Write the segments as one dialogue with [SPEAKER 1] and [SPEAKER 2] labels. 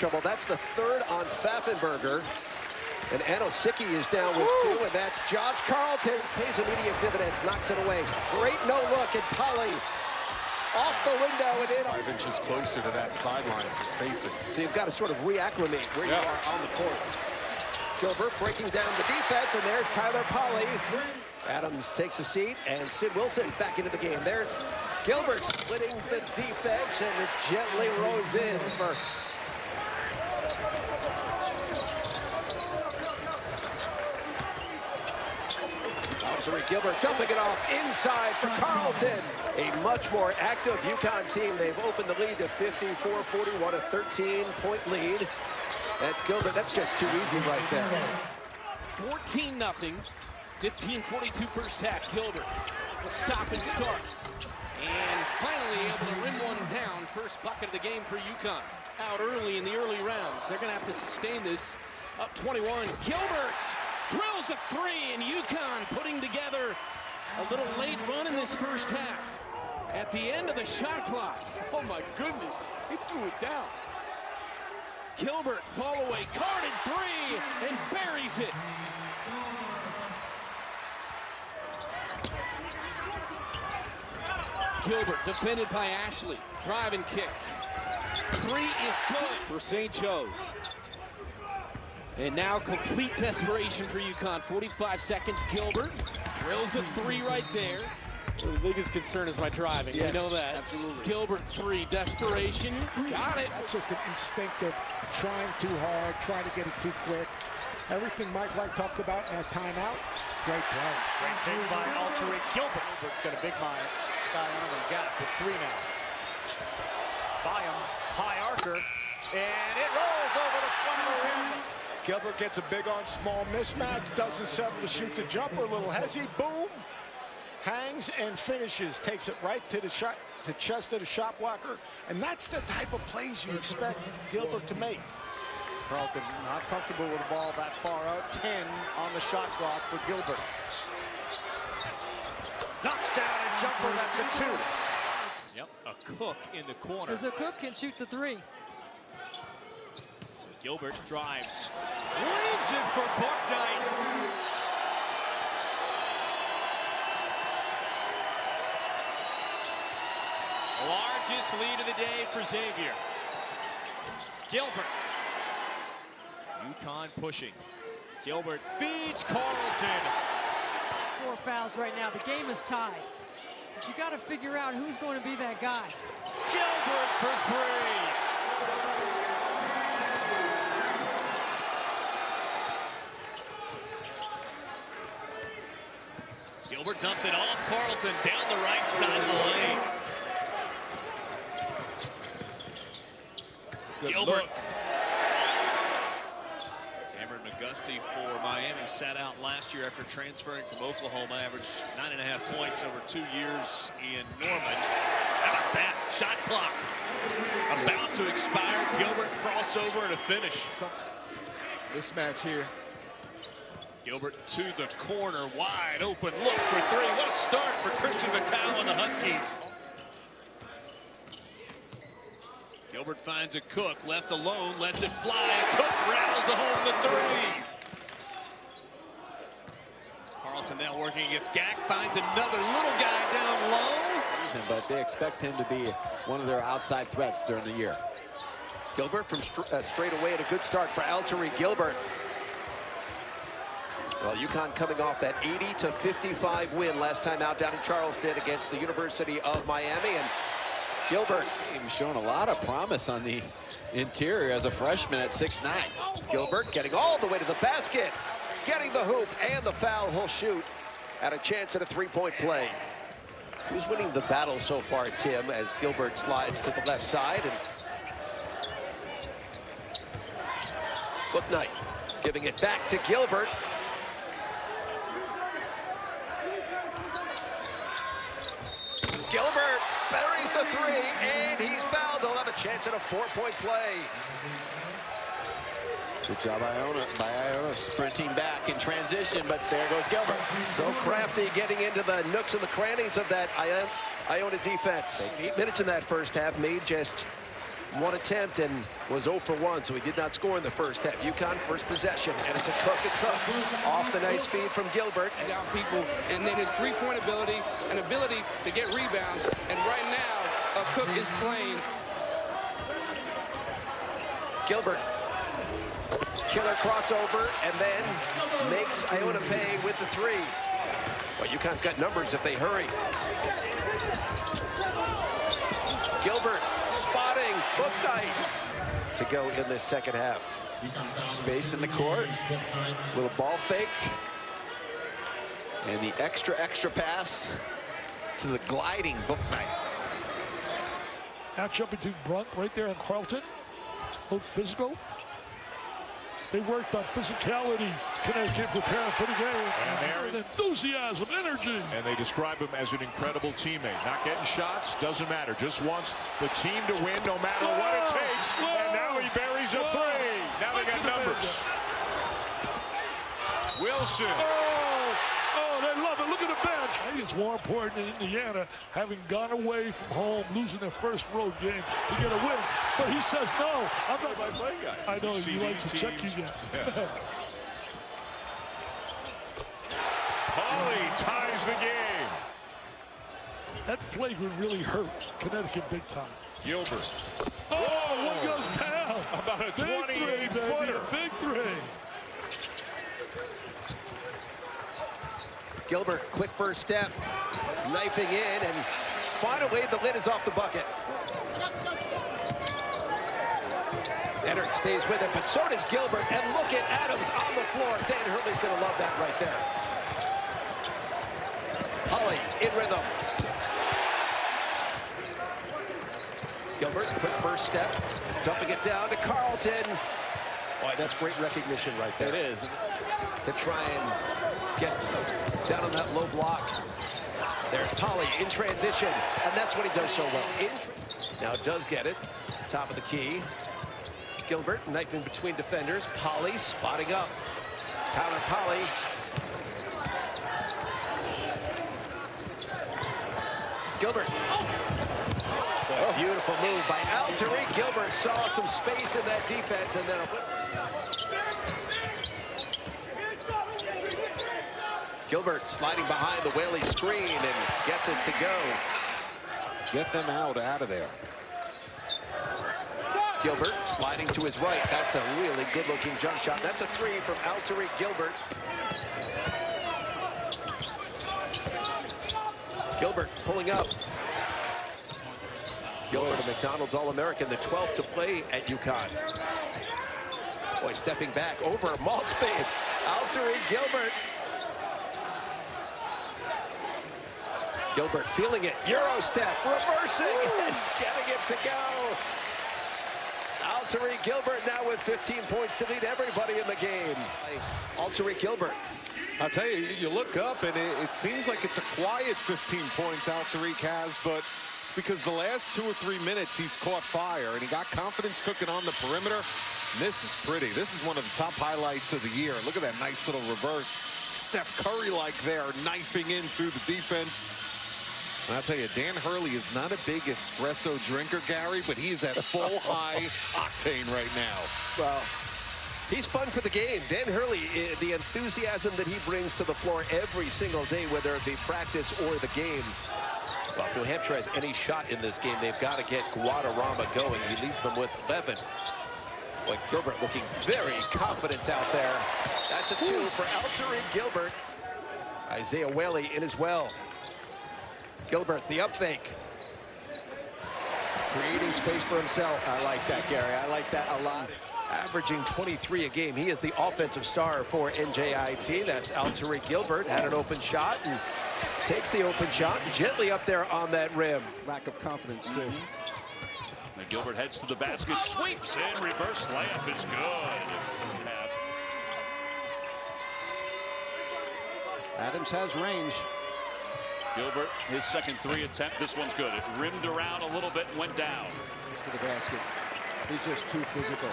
[SPEAKER 1] Trouble. That's the third on Pfaffenberger. And Alterique is down with 2, and that's Josh Carlton. Pays immediate dividends, knocks it away. Great no-look, and Polly off the window and in.
[SPEAKER 2] 5 inches closer to that sideline for spacing.
[SPEAKER 1] So you've got to sort of reacclimate where you are on the court. Gilbert breaking down the defense, and there's Tyler Polly. Adams takes a seat, and Sid Wilson back into the game. There's Gilbert splitting the defense, and it gently rolls in for Gilbert dumping it off inside for Carlton. A much more active UConn team. They've opened the lead to 54-41, a 13-point lead. That's Gilbert. That's just too easy right there.
[SPEAKER 3] 14-0, 15:42 first half. Gilbert, the stop and start. And finally able to rim one down. First bucket of the game for UConn. Out early in the early rounds. They're going to have to sustain this. Up 21. Gilbert drills a 3, and UConn putting together a little late run in this first half. At the end of the shot clock. Oh my goodness, he threw it down. Gilbert fall away, carded 3, and buries it. Gilbert defended by Ashley. Drive and kick. 3 is good for St. Joe's. And now complete desperation for UConn. 45 seconds. Gilbert drills a 3 right there. Well, the biggest concern is my driving. Yes, we know that. Absolutely. Gilbert 3. Desperation. Got it.
[SPEAKER 4] That's just an instinctive, trying too hard, trying to get it too quick. Everything Mike White talked about in that timeout. Great play.
[SPEAKER 5] Great take by Alterique. Gilbert got a big guy on him and got it for 3 now. Byam, high archer, and it rolls over the front of the rim.
[SPEAKER 4] Gilbert gets a big on small mismatch, doesn't settle to shoot the jumper, a little hezzy, boom, hangs and finishes, takes it right to the shot, to chest of the shot blocker, and that's the type of plays you expect Gilbert to make.
[SPEAKER 5] Carlton not comfortable with the ball that far out. 10 on the shot clock for Gilbert. Knocks down a jumper, that's a 2. Yep, a Cook in the corner.
[SPEAKER 6] Because a Cook can shoot the 3.
[SPEAKER 5] So Gilbert drives. Leaves it for Bouknight. Largest lead of the day for Xavier. Gilbert. UConn pushing. Gilbert feeds Carlton.
[SPEAKER 6] 4 fouls right now. The game is tied. But you got to figure out who's going to be that guy.
[SPEAKER 5] Gilbert for 3. Gilbert dumps it off Carlton down the right side of the lane.
[SPEAKER 2] Good
[SPEAKER 5] Gilbert.
[SPEAKER 2] Look.
[SPEAKER 5] Cameron McGusty for Miami sat out last year after transferring from Oklahoma. Averaged 9.5 points over 2 years in Norman. How about that? Shot clock about to expire. Gilbert crossover and a finish.
[SPEAKER 2] This match here.
[SPEAKER 5] Gilbert to the corner, wide open look for 3. What a start for Christian Vitale and the Huskies. Gilbert finds a Cook, left alone, lets it fly. Cook rattles home the 3. Carlton now working against Gack, finds another little guy down low.
[SPEAKER 7] But they expect him to be one of their outside threats during the year.
[SPEAKER 1] Gilbert from straight away at a good start for Alterique. Gilbert. Well, UConn coming off that 80-55 win last time out down in Charleston against the University of Miami. And Gilbert.
[SPEAKER 7] He's shown a lot of promise on the interior as a freshman at 6'9".
[SPEAKER 1] Gilbert getting all the way to the basket. Getting the hoop and the foul. He'll shoot at a chance at a 3-point play. Who's winning the battle so far, Tim, as Gilbert slides to the left side? And Bouknight giving it back to Gilbert. Gilbert buries the 3, and he's fouled. He'll have a chance at a 4-point play.
[SPEAKER 7] Good job by Iona sprinting back in transition, but there goes Gilbert.
[SPEAKER 1] So crafty getting into the nooks and the crannies of that Iona defense. 8 minutes in that first half, made just one attempt and was 0 for 1, so he did not score in the first half. UConn first possession, and it's a Cook off the nice feed from Gilbert.
[SPEAKER 8] Down people, and then his three-point ability and ability to get rebounds. And right now, Cook is playing.
[SPEAKER 1] Gilbert, killer crossover, and then makes Iona pay with the three. Well, UConn's got numbers if they hurry. Gilbert spotting, Book night to go in this second half.
[SPEAKER 7] Space in the court, little ball fake, and the extra pass to the gliding Book night.
[SPEAKER 9] Matchup between Brunk right there and Carlton, both physical. They worked on physicality, Connecticut preparing for the game. And enthusiasm, energy.
[SPEAKER 10] And they describe him as an incredible teammate. Not getting shots, doesn't matter. Just wants the team to win no matter what it takes. And now he buries a three. Now they got numbers. Wilson.
[SPEAKER 9] Oh, they love it. Look at the bench. I think it's more important in Indiana, having gone away from home, losing their first road game to get a win. But he says, no, I'm not my play guy. I know, you like to check you again.
[SPEAKER 10] Yeah. Pauly ties the game.
[SPEAKER 9] That flagrant really hurt Connecticut big time.
[SPEAKER 10] Gilbert.
[SPEAKER 9] Oh, one goes down.
[SPEAKER 10] About a 28-footer.
[SPEAKER 9] Big three.
[SPEAKER 1] Gilbert, quick first step, knifing in, and finally the lid is off the bucket. Alterique stays with it, but so does Gilbert, and look at Adams on the floor. Dan Hurley's going to love that right there. Pauly in rhythm. Gilbert, quick first step, dumping it down to Carlton. Boy, that's great recognition right there.
[SPEAKER 7] It is.
[SPEAKER 1] To try and get down on that low block. There's Pauly in transition, and that's what he does so well. Now does get it, top of the key. Gilbert knifing between defenders. Pauly spotting up. Tyler Pauly. Gilbert. Oh, beautiful move by Alterique. Gilbert saw some space in that defense, and then Gilbert sliding behind the Whaley screen and gets it to go.
[SPEAKER 2] Get them out of there.
[SPEAKER 1] Gilbert sliding to his right. That's a really good-looking jump shot. That's a three from Alterique Gilbert. Gilbert pulling up. Gilbert, a McDonald's All-American, the 12th to play at UConn. Boy, stepping back over Maltzman. Alterique Gilbert. Gilbert feeling it. Euro step, reversing and getting it to go. Alterique Gilbert now with 15 points to lead everybody in the game. Alterique Gilbert.
[SPEAKER 2] I'll tell you, you look up and it seems like it's a quiet 15 points Alterique has, but it's because the last 2 or 3 minutes he's caught fire and he got confidence cooking on the perimeter. And this is pretty. This is one of the top highlights of the year. Look at that nice little reverse. Steph Curry-like there, knifing in through the defense. And I'll tell you, Dan Hurley is not a big espresso drinker, Gary, but he's at full high octane right now.
[SPEAKER 1] Well, he's fun for the game. Dan Hurley, the enthusiasm that he brings to the floor every single day, whether it be practice or the game. Well, if New Hampshire has any shot in this game, they've got to get Guadarrama going. He leads them with 11. Boy, Gilbert looking very confident out there. That's a 2 for Alterique Gilbert. Isaiah Whaley in as well. Gilbert, the up fake. Creating space for himself.
[SPEAKER 7] I like that, Gary. I like that a lot.
[SPEAKER 1] Averaging 23 a game. He is the offensive star for NJIT. That's Alterique Gilbert. Had an open shot and takes the open shot gently up there on that rim.
[SPEAKER 7] Lack of confidence, too.
[SPEAKER 5] And Gilbert heads to the basket, sweeps in, reverse layup is good.
[SPEAKER 7] Adams has range.
[SPEAKER 5] Gilbert, his second 3 attempt. This one's good. It rimmed around a little bit and went down.
[SPEAKER 7] To the basket. He's just too physical.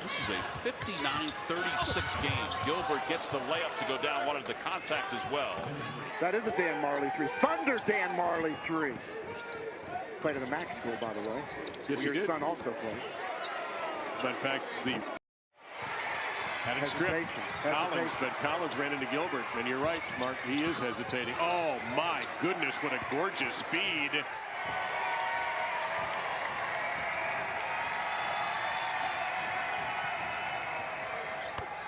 [SPEAKER 5] This is a 59-36 game. Gilbert gets the layup to go down. Wanted the contact as well.
[SPEAKER 11] That is a Dan Marley 3. Thunder Dan Marley 3. played at a MAC school, by the way.
[SPEAKER 10] Yes,
[SPEAKER 11] your
[SPEAKER 10] he did.
[SPEAKER 11] son also played.
[SPEAKER 10] But in fact, the had it stripped Collins, but Collins ran into Gilbert. And you're right, Mark, he is hesitating. Oh, my goodness, what a gorgeous feed.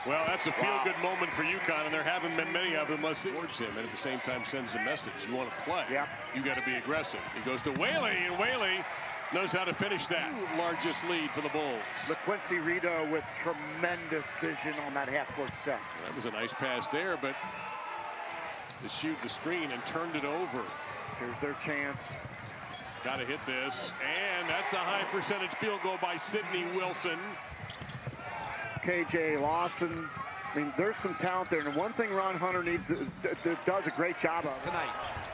[SPEAKER 10] Well, that's a feel-good moment for UConn, and there haven't been many of them unless towards him, and at the same time sends a message. You want to play, you got to be aggressive. He goes to Whaley, and Whaley knows how to finish that. Largest lead for the Bulls.
[SPEAKER 11] LaQuincy Rito with tremendous vision on that half-court set.
[SPEAKER 10] That was a nice pass there, but to shoot the screen and turned it over.
[SPEAKER 11] Here's their chance.
[SPEAKER 10] Got to hit this, and that's a high percentage field goal by Sidney Wilson.
[SPEAKER 11] KJ Lawson. I mean, there's some talent there, and one thing Ron Hunter needs does a great job of
[SPEAKER 3] tonight.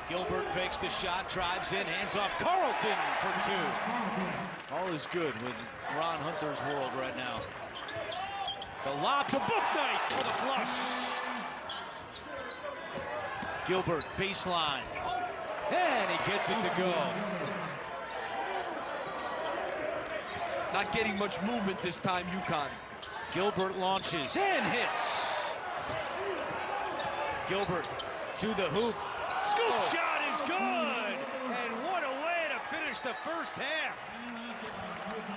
[SPEAKER 3] Gilbert fakes the shot, drives in, hands off Carlton for two. All is good with Ron Hunter's world right now. The lob to Booknight for the flush. Gilbert baseline, and he gets it to go.
[SPEAKER 8] Not getting much movement this time, UConn.
[SPEAKER 3] Gilbert launches and hits. Gilbert to the hoop. Scoop shot is good. And what a way to finish the first half.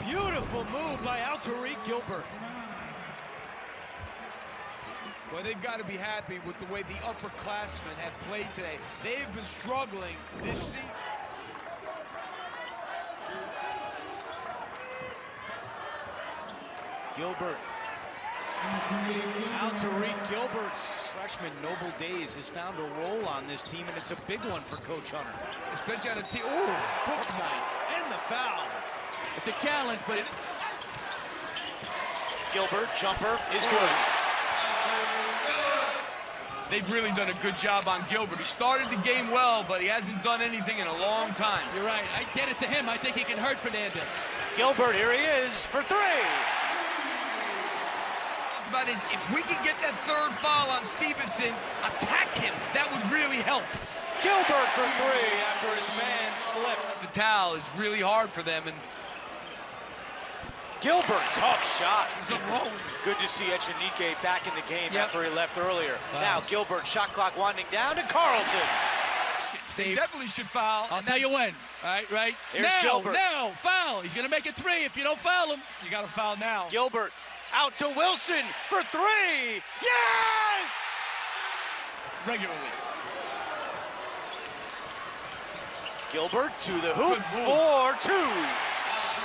[SPEAKER 3] Beautiful move by Alterique Gilbert.
[SPEAKER 8] Well, they've got to be happy with the way the upperclassmen have played today. They've been struggling this season.
[SPEAKER 3] Gilbert. Alterique Gilbert's freshman Noble Days has found a role on this team, and it's a big one for Coach Hunter.
[SPEAKER 8] Especially on a team.
[SPEAKER 3] Booknight and the foul. It's a challenge, but Gilbert jumper is good.
[SPEAKER 8] They've really done a good job on Gilbert. He started the game well, but he hasn't done anything in a long time.
[SPEAKER 3] You're right. I get it to him. I think he can hurt Fernandez. Gilbert, here he is for three.
[SPEAKER 8] About is if we can get that third foul on Stevenson, attack him. That would really help.
[SPEAKER 3] Gilbert for three after his man slipped.
[SPEAKER 8] The towel is really hard for them, and
[SPEAKER 3] Gilbert, tough shot.
[SPEAKER 8] Something wrong.
[SPEAKER 3] Good to see Echenique back in the game after he left earlier. Now Gilbert, shot clock winding down to Carlton.
[SPEAKER 8] They definitely should foul.
[SPEAKER 3] I'll tell you when. Right.
[SPEAKER 8] Here's Gilbert.
[SPEAKER 3] Now, foul. He's gonna make it three if you don't foul him.
[SPEAKER 8] You got to foul now.
[SPEAKER 3] Gilbert out to Wilson for three. Yes!
[SPEAKER 8] Regularly.
[SPEAKER 3] Gilbert to the hoop for two.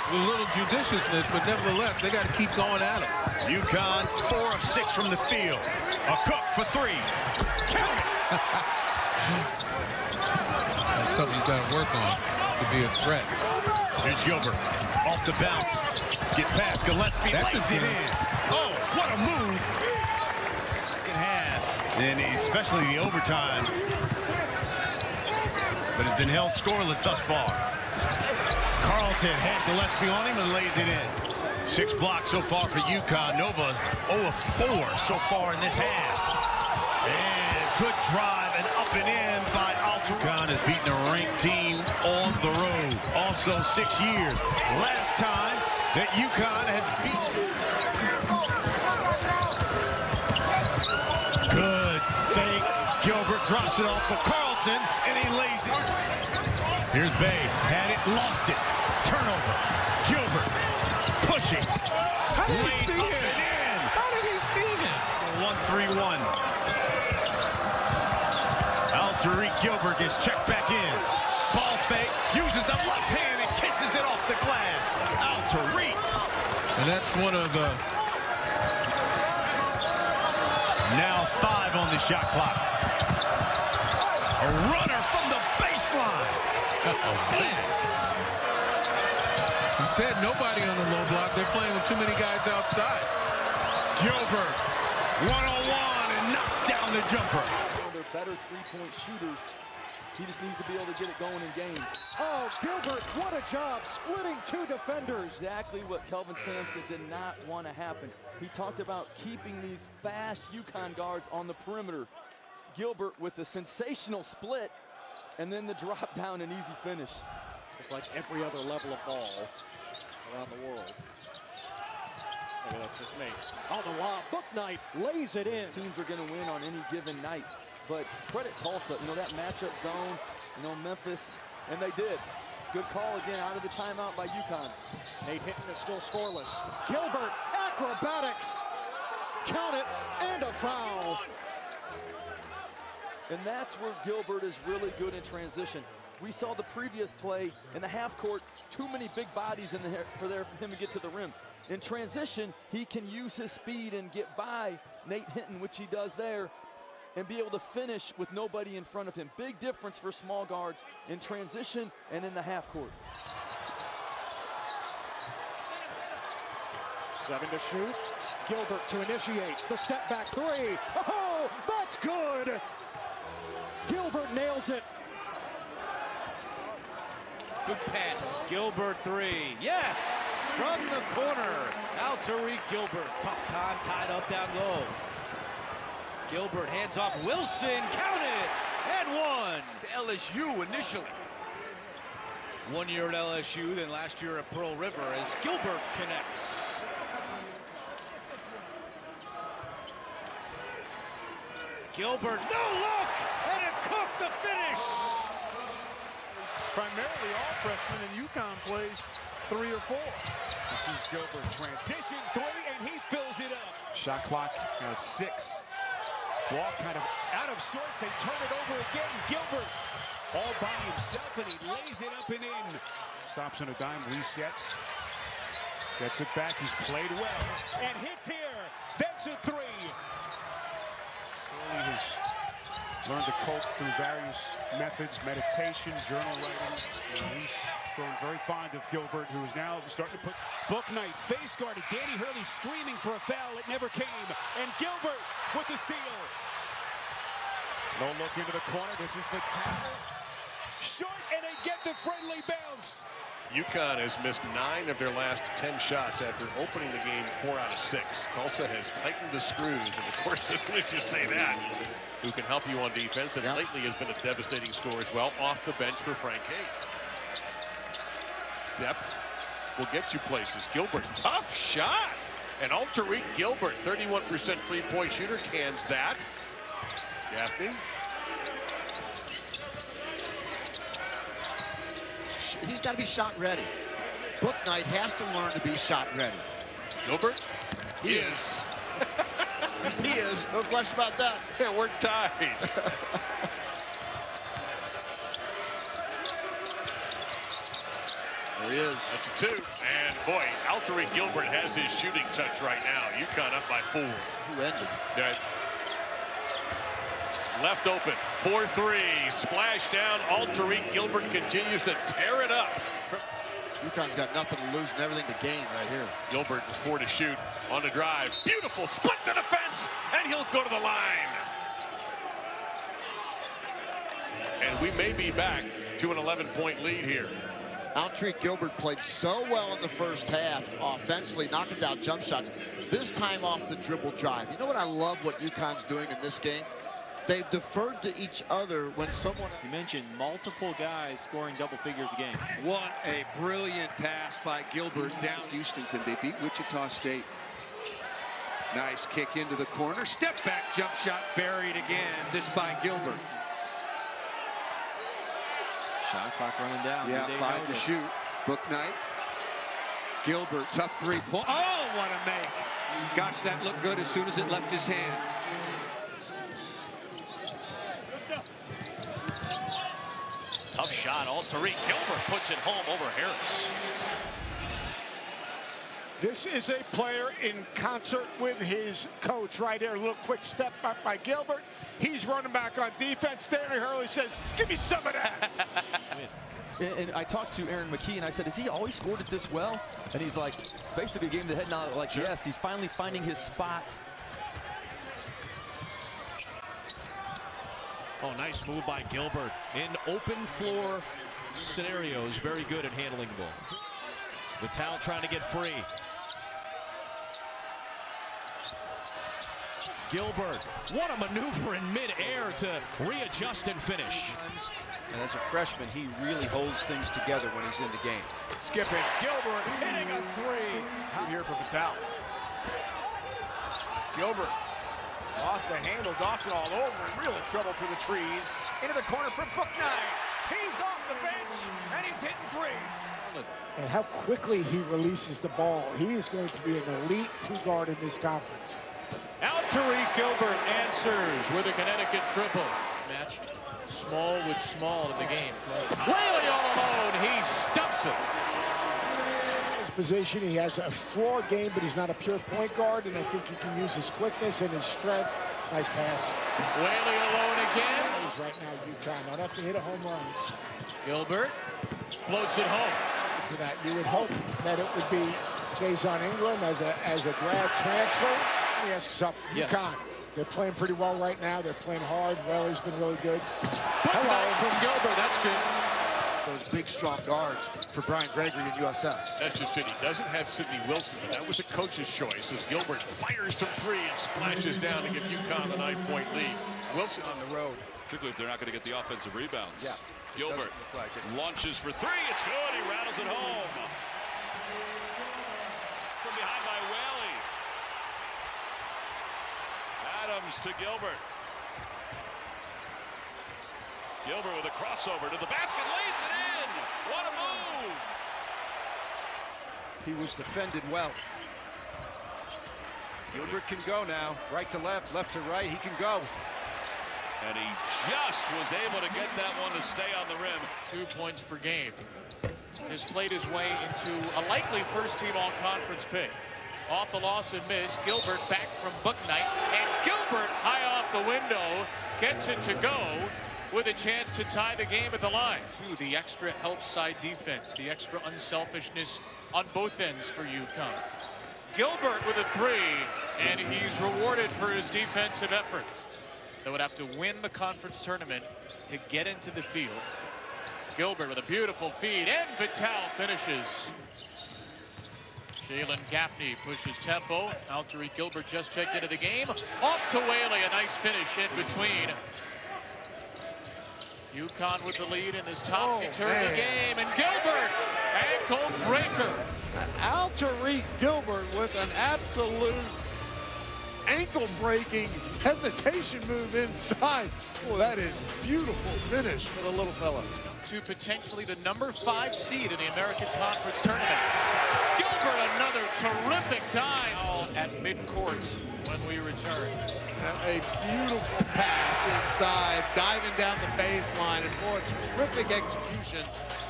[SPEAKER 12] With a little judiciousness, but nevertheless, they got to keep going at him.
[SPEAKER 10] UConn 4 of 6 from the field. A Cook for three. Count it.
[SPEAKER 12] That's something he's got to work on to be a threat.
[SPEAKER 10] Here's Gilbert off the bounce. Get past Gillespie. Lays it in. Oh, what a move. Second half. And especially the overtime. But it's been held scoreless thus far. Carlton had Gillespie on him and lays it in. 6 blocks so far for UConn. Nova 0 of 4 so far in this half. And good drive and up and in by Alterique. UConn has beaten a ranked team on the road. Also 6 years. Last time that UConn has beaten. Good fake. Gilbert drops it off for Carlton, and he lays it. Here's Bay. Had it, lost it. Turnover. Gilbert pushing.
[SPEAKER 12] How did he see him? How did he see him?
[SPEAKER 10] 1-3-1. Alterique Gilbert gets checked back in. Ball fake. Uses the left hand and kisses it off the glass. Alterique.
[SPEAKER 12] And that's one of the...
[SPEAKER 10] Now 5 on the shot clock. A runner from the baseline.
[SPEAKER 12] Man. Instead, nobody on the low block. They're playing with too many guys outside.
[SPEAKER 10] Gilbert, one-on-one, and knocks down the jumper.
[SPEAKER 13] They're better three-point shooters. He just needs to be able to get it going in games. Oh, Gilbert, what a job, splitting 2 defenders. Exactly what Kelvin Sampson did not want to happen. He talked about keeping these fast UConn guards on the perimeter. Gilbert with a sensational split, and then the drop down and easy finish.
[SPEAKER 4] It's like every other level of ball around the world. Maybe that's just me. On the lob, Bouknight lays it in.
[SPEAKER 13] Teams are going to win on any given night. But credit Tulsa, you know, that matchup zone, you know, Memphis, and they did. Good call again out of the timeout by UConn.
[SPEAKER 4] Nate Hinton is still scoreless. Gilbert, acrobatics. Count it, and a foul.
[SPEAKER 13] And that's where Gilbert is really good in transition. We saw the previous play in the half court, too many big bodies in there for him to get to the rim. In transition, he can use his speed and get by Nate Hinton, which he does there, and be able to finish with nobody in front of him. Big difference for small guards in transition and in the half court.
[SPEAKER 4] 7 to shoot. Gilbert to initiate the step back three. Oh, that's good. Gilbert nails it.
[SPEAKER 14] Good pass. Gilbert three. Yes! From the corner. Alterique Gilbert. Tough time, tied up down low. Gilbert hands off Wilson. Count it! And one. To LSU initially. 1 year at LSU, then last year at Pearl River as Gilbert connects. Gilbert, no look! And a Cook the finish!
[SPEAKER 4] Primarily all freshmen, and UConn plays 3 or 4.
[SPEAKER 15] This is Gilbert, transition three, and he fills it up. Shot clock at 6. Ball kind of out of sorts. They turn it over again. Gilbert all by himself, and he lays it up and in. Stops on a dime, resets. Gets it back. He's played well and hits here. That's a three. He has learned to cope through various methods, meditation, journal writing. He's grown very fond of Gilbert, who is now starting to put Bouknight face guarded. Danny Hurley screaming for a foul. It never came. And Gilbert with the steal. No look into the corner. This is the towel. Short, and they get the friendly bounce.
[SPEAKER 16] UConn has missed 9 of their last 10 shots after opening the game 4 out of 6. Tulsa has tightened the screws, and of course, as soon as you say that, who can help you on defense, and lately has been a devastating scorer as well, off the bench for Frank Hayes. Depth will get you places. Gilbert, tough shot, and Alterique Gilbert, 31% three-point shooter, cans that. Gaffney.
[SPEAKER 17] He's got to be shot ready. Bouknight has to learn to be shot ready.
[SPEAKER 16] Gilbert?
[SPEAKER 17] He is. He is. No question about that.
[SPEAKER 16] Yeah, we're tied.
[SPEAKER 17] There he is.
[SPEAKER 16] That's a 2. And boy, Alterique Gilbert has his shooting touch right now. UConn up by 4.
[SPEAKER 17] Who ended?
[SPEAKER 16] Yeah. Left open, 4-3, splash down. Alterique Gilbert continues to tear it up.
[SPEAKER 17] UConn's got nothing to lose and everything to gain right here.
[SPEAKER 16] Gilbert is 4 to shoot on the drive. Beautiful split to defense, and he'll go to the line. And we may be back to an 11-point lead here.
[SPEAKER 17] Alterique Gilbert played so well in the first half, offensively, knocking down jump shots. This time off the dribble drive. You know what I love what UConn's doing in this game? They've deferred to each other when someone...
[SPEAKER 18] You mentioned multiple guys scoring double figures a game.
[SPEAKER 19] What a brilliant pass by Gilbert down. Houston, can they beat Wichita State? Nice kick into the corner. Step back jump shot buried again. This by Gilbert.
[SPEAKER 18] Shot clock running down.
[SPEAKER 19] Yeah, 5 to shoot. Bouknight. Gilbert, tough three-point. Oh, what a make. Gosh, that looked good as soon as it left his hand.
[SPEAKER 5] Tough shot. Alterique Gilbert puts it home over Harris.
[SPEAKER 4] This is a player in concert with his coach right here. A little quick step up by Gilbert. He's running back on defense. Danny Hurley says, give me some of that.
[SPEAKER 13] And I talked to Aaron McKee, and I said, has he always scored it this well? And he's like, basically gave him the head nod, like, sure. Yes, he's finally finding his spots.
[SPEAKER 3] Oh, nice move by Gilbert. In open floor scenarios, very good at handling the ball. Vitale trying to get free. Gilbert, what a maneuver in midair to readjust and finish.
[SPEAKER 13] And as a freshman, he really holds things together when he's in the game.
[SPEAKER 4] Skipping, Gilbert hitting a three. Out here for Patel. Gilbert lost the handle. Dawson all over. Really trouble for the trees. Into the corner for Booknight. He's off the bench, and he's hitting threes. And how quickly he releases the ball. He is going to be an elite two-guard in this conference.
[SPEAKER 3] Alterique Gilbert answers with a Connecticut triple. Matched small with small in the game. Whaley all alone. He stuffs it.
[SPEAKER 4] His position, he has a floor game, but he's not a pure point guard, and I think he can use his quickness and his strength. Nice pass.
[SPEAKER 3] Whaley alone again.
[SPEAKER 4] Right now, UConn don't have to hit a home run.
[SPEAKER 3] Gilbert floats it home.
[SPEAKER 4] For that, you would hope that it would be Jason Ingram as a grad transfer. Let me ask you something.
[SPEAKER 3] Yes.
[SPEAKER 4] UConn, they're playing pretty well right now. They're playing hard. Whaley's been really good.
[SPEAKER 3] Hello from Gilbert. That's good.
[SPEAKER 17] Those big, strong guards for Brian Gregory in USF.
[SPEAKER 16] That's just it. He doesn't have Sidney Wilson, but that was a coach's choice as Gilbert fires from three and splashes down to give UConn the 9-point lead. Wilson on the road.
[SPEAKER 5] Particularly if they're not going to get the offensive rebounds.
[SPEAKER 16] Yeah.
[SPEAKER 5] Gilbert launches for three. It's good. He rattles it home. From behind by Whaley. Adams to Gilbert. Gilbert with a crossover to the basket, lays it in. What a move!
[SPEAKER 13] He was defended well. Gilbert can go now. Right to left, left to right. He can go.
[SPEAKER 5] And he just was able to get that one to stay on the rim.
[SPEAKER 1] 2 points per game. Has played his way into a likely first-team all-conference pick. Off the loss and miss, Gilbert back from Booknight, and Gilbert high off the window gets it to go with a chance to tie the game at the line. The extra help side defense, the extra unselfishness on both ends for UConn. Gilbert with a three, and he's rewarded for his defensive efforts. They would have to win the conference tournament to get into the field. Gilbert with a beautiful feed, and Patel finishes. Jalen Gaffney pushes tempo. Alterique Gilbert just checked into the game. Off to Whaley, a nice finish in between. UConn with the lead in this topsy-turvy game, and Gilbert, ankle breaker.
[SPEAKER 20] Alterique Gilbert with an absolute ankle-breaking hesitation move inside. Well, that is beautiful finish for the little fella.
[SPEAKER 1] To potentially the #5 seed in the American Conference Tournament. Gilbert, another terrific time at midcourt when we return.
[SPEAKER 20] A beautiful pass inside, diving down the baseline, and more terrific execution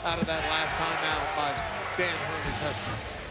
[SPEAKER 20] out of that last timeout by Dan Herman's Huskies.